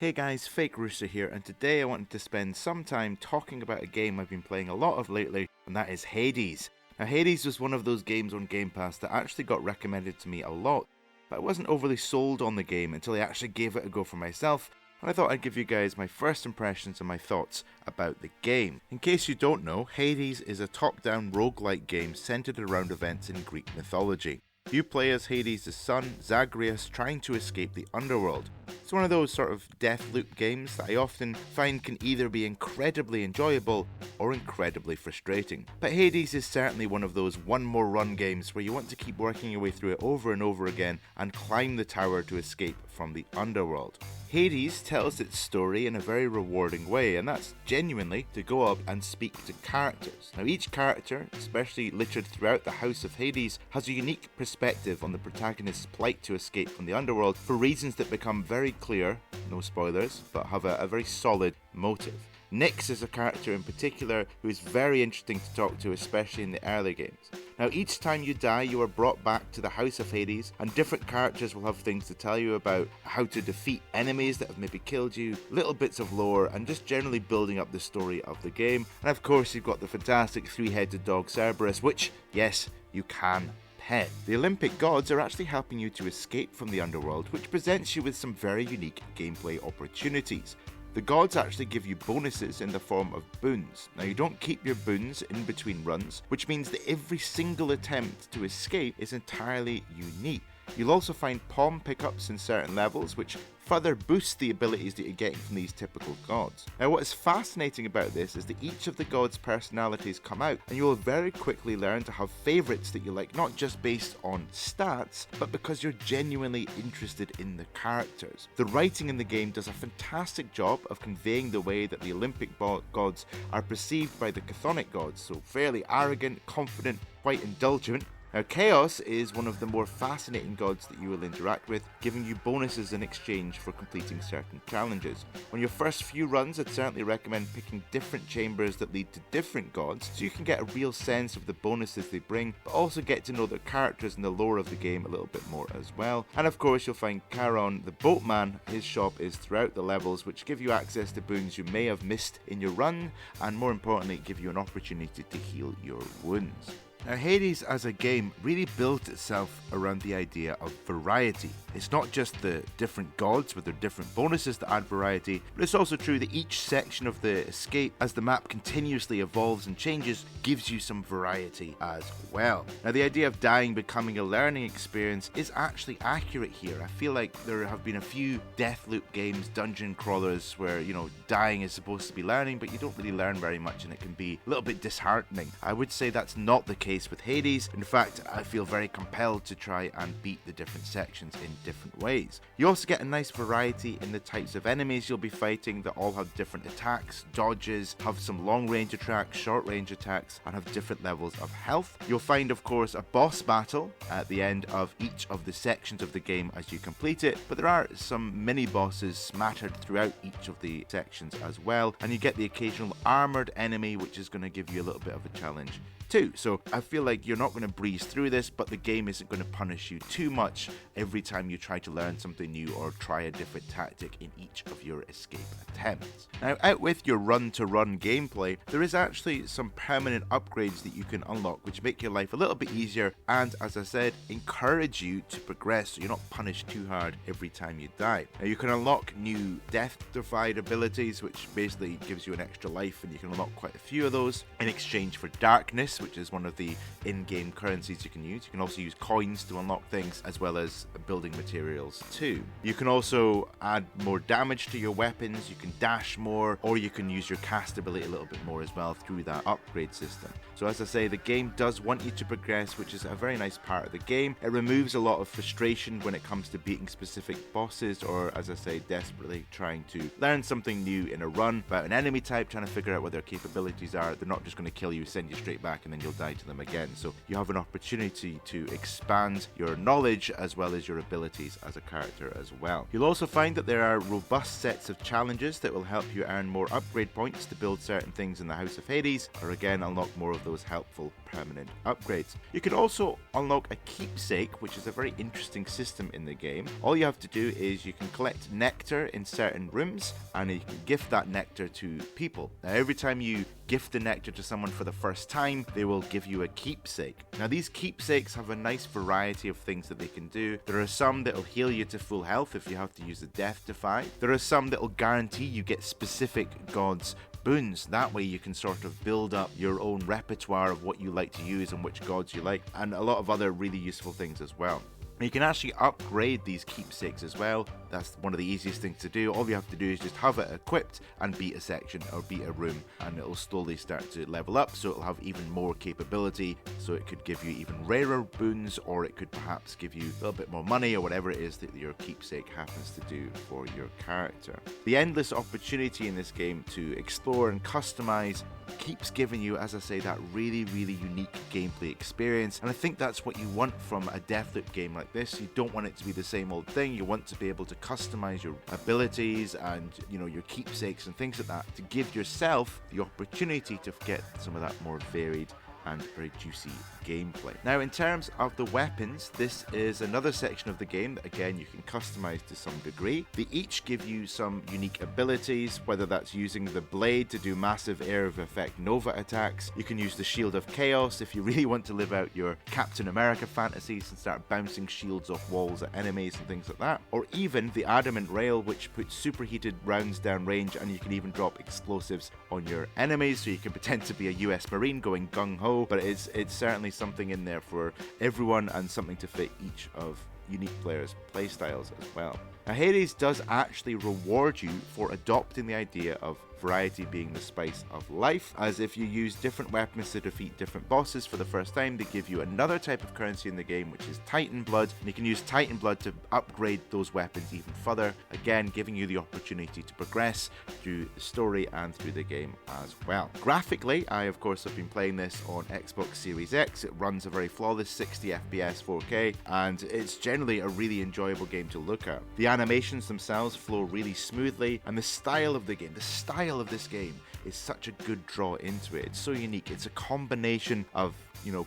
Hey guys, Fake Rooster here, and today I wanted to spend some time talking about a game I've been playing a lot of lately, and that is Hades. Now, Hades was one of those games on Game Pass that actually got recommended to me a lot, but I wasn't overly sold on the game until I actually gave it a go for myself, and I thought I'd give you guys my first impressions and my thoughts about the game. In case you don't know, Hades is a top-down roguelike game centered around events in Greek mythology. You play as Hades' son, Zagreus, trying to escape the underworld. It's one of those sort of death loop games that I often find can either be incredibly enjoyable or incredibly frustrating. But Hades is certainly one of those one more run games where you want to keep working your way through it over and over again and climb the tower to escape from the underworld. Hades tells its story in a very rewarding way, and that's genuinely to go up and speak to characters. Now, each character, especially littered throughout the House of Hades, has a unique perspective on the protagonist's plight to escape from the underworld for reasons that become very clear, no spoilers, but have a very solid motive. Nyx is a character in particular who is very interesting to talk to, especially in the early games. Now, each time you die, you are brought back to the House of Hades, and different characters will have things to tell you about how to defeat enemies that have maybe killed you, little bits of lore, and just generally building up the story of the game. And of course, you've got the fantastic three-headed dog Cerberus, which, yes, you can pet. The Olympic gods are actually helping you to escape from the underworld, which presents you with some very unique gameplay opportunities. The gods actually give you bonuses in the form of boons. Now, you don't keep your boons in between runs, which means that every single attempt to escape is entirely unique. You'll also find palm pickups in certain levels, which further boost the abilities that you're getting from these typical gods. Now, what is fascinating about this is that each of the gods' personalities come out, and you will very quickly learn to have favourites that you like, not just based on stats, but because you're genuinely interested in the characters. The writing in the game does a fantastic job of conveying the way that the Olympic gods are perceived by the chthonic gods, so fairly arrogant, confident, quite indulgent. Now, Chaos is one of the more fascinating gods that you will interact with, giving you bonuses in exchange for completing certain challenges. On your first few runs, I'd certainly recommend picking different chambers that lead to different gods, so you can get a real sense of the bonuses they bring, but also get to know the characters and the lore of the game a little bit more as well. And of course, you'll find Charon, the boatman. His shop is throughout the levels, which give you access to boons you may have missed in your run, and more importantly, give you an opportunity to heal your wounds. Now, Hades as a game really built itself around the idea of variety. It's not just the different gods with their different bonuses that add variety, but it's also true that each section of the escape, as the map continuously evolves and changes, gives you some variety as well. Now, the idea of dying becoming a learning experience is actually accurate here. I feel like there have been a few Deathloop games, dungeon crawlers, where, dying is supposed to be learning, but you don't really learn very much, and it can be a little bit disheartening. I would say that's not the case with Hades. In fact, I feel very compelled to try and beat the different sections in different ways. You also get a nice variety in the types of enemies you'll be fighting that all have different attacks, dodges, have some long range attacks, short range attacks, and have different levels of health. You'll find, of course, a boss battle at the end of each of the sections of the game as you complete it, but there are some mini bosses smattered throughout each of the sections as well, and you get the occasional armored enemy, which is going to give you a little bit of a challenge too. So I feel like you're not going to breeze through this, but the game isn't going to punish you too much every time you try to learn something new or try a different tactic in each of your escape attempts. Now, out with your run-to-run gameplay, there is actually some permanent upgrades that you can unlock, which make your life a little bit easier and, as I said, encourage you to progress so you're not punished too hard every time you die. Now, you can unlock new death-defied abilities, which basically gives you an extra life, and you can unlock quite a few of those in exchange for darkness, which is one of the in-game currencies you can use. You can also use coins to unlock things, as well as building materials too. You can also add more damage to your weapons, you can dash more, or you can use your cast ability a little bit more as well through that upgrade system. So as I say, the game does want you to progress, which is a very nice part of the game. It removes a lot of frustration when it comes to beating specific bosses, or as I say, desperately trying to learn something new in a run about an enemy type, trying to figure out what their capabilities are. They're not just going to kill you, send you straight back and then you'll die to them again. So you have an opportunity to expand your knowledge as well as your abilities as a character as well. You'll also find that there are robust sets of challenges that will help you earn more upgrade points to build certain things in the House of Hades, or again unlock more of those helpful permanent upgrades. You can also unlock a keepsake, which is a very interesting system in the game. All you have to do is you can collect nectar in certain rooms, and you can gift that nectar to people. Now every time you gift the nectar to someone for the first time, they will give you a keepsake. Now these keepsakes have a nice variety of things that they can do. There are some that will heal you to full health if you have to use the Death Defy. There are some that will guarantee you get specific gods boons. That way you can sort of build up your own repertoire of what you like to use and which gods you like, and a lot of other really useful things as well. You can actually upgrade these keepsakes as well. That's one of the easiest things to do. All you have to do is just have it equipped and beat a section or beat a room, and it'll slowly start to level up, so it'll have even more capability. So it could give you even rarer boons, or it could perhaps give you a little bit more money, or whatever it is that your keepsake happens to do for your character. The endless opportunity in this game to explore and customize keeps giving you, as I say, that really unique gameplay experience, and I think that's what you want from a Deathloop game like this. You don't want it to be the same old thing. You want to be able to customize your abilities and your keepsakes and things like that to give yourself the opportunity to get some of that more varied and very juicy gameplay. Now in terms of the weapons, this is another section of the game that again you can customize to some degree. They each give you some unique abilities, whether that's using the blade to do massive area of effect Nova attacks. You can use the Shield of Chaos if you really want to live out your Captain America fantasies and start bouncing shields off walls at enemies and things like that. Or even the Adamant Rail, which puts superheated rounds down range, and you can even drop explosives on your enemies, so you can pretend to be a US Marine going gung-ho, but it's certainly something in there for everyone and something to fit each of unique players' playstyles as well. Now Hades does actually reward you for adopting the idea of variety being the spice of life, as if you use different weapons to defeat different bosses for the first time, they give you another type of currency in the game, which is Titan Blood, and you can use Titan Blood to upgrade those weapons even further, again giving you the opportunity to progress through the story and through the game as well. Graphically, I of course have been playing this on Xbox Series X. It runs a very flawless 60 FPS 4K, and it's generally a really enjoyable game to look at. The animations themselves flow really smoothly, and the style of this game is such a good draw into it. It's so unique. It's a combination of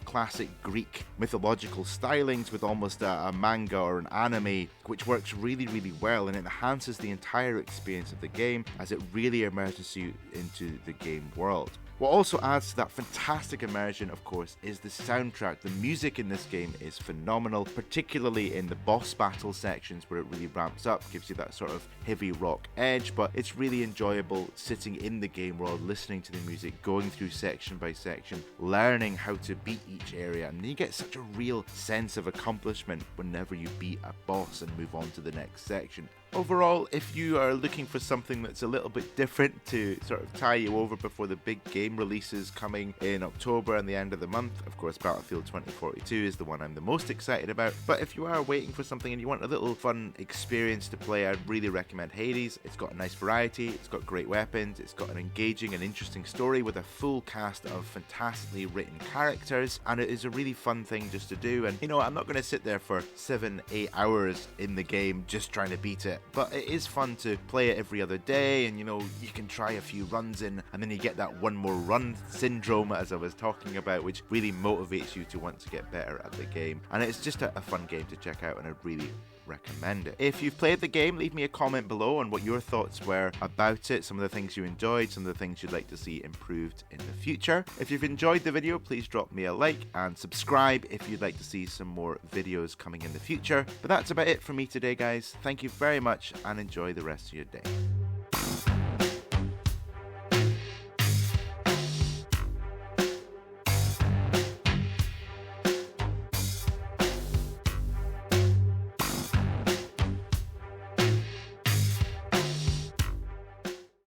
classic Greek mythological stylings with almost a manga or an anime, which works really well and enhances the entire experience of the game as it really immerses you into the game world. What also adds to that fantastic immersion, of course, is the soundtrack. The music in this game is phenomenal, particularly in the boss battle sections where it really ramps up, gives you that sort of heavy rock edge, but it's really enjoyable sitting in the game world, listening to the music, going through section by section, learning how to beat each area, and you get such a real sense of accomplishment whenever you beat a boss and move on to the next section. Overall, if you are looking for something that's a little bit different to sort of tie you over before the big game releases coming in October and the end of the month, of course Battlefield 2042 is the one I'm the most excited about, but if you are waiting for something and you want a little fun experience to play, I'd really recommend Hades. It's got a nice variety, it's got great weapons, it's got an engaging and interesting story with a full cast of fantastically written characters, and it is a really fun thing just to do. And I'm not going to sit there for 7-8 hours in the game just trying to beat it, but it is fun to play it every other day, and you can try a few runs in, and then you get that one more run syndrome, as I was talking about, which really motivates you to want to get better at the game. And it's just a fun game to check out, and I really recommend it. If you've played the game, leave me a comment below on what your thoughts were about it, some of the things you enjoyed, some of the things you'd like to see improved in the future. If you've enjoyed the video, please drop me a like and subscribe if you'd like to see some more videos coming in the future. But that's about it for me today, guys. Thank you very much and enjoy the rest of your day.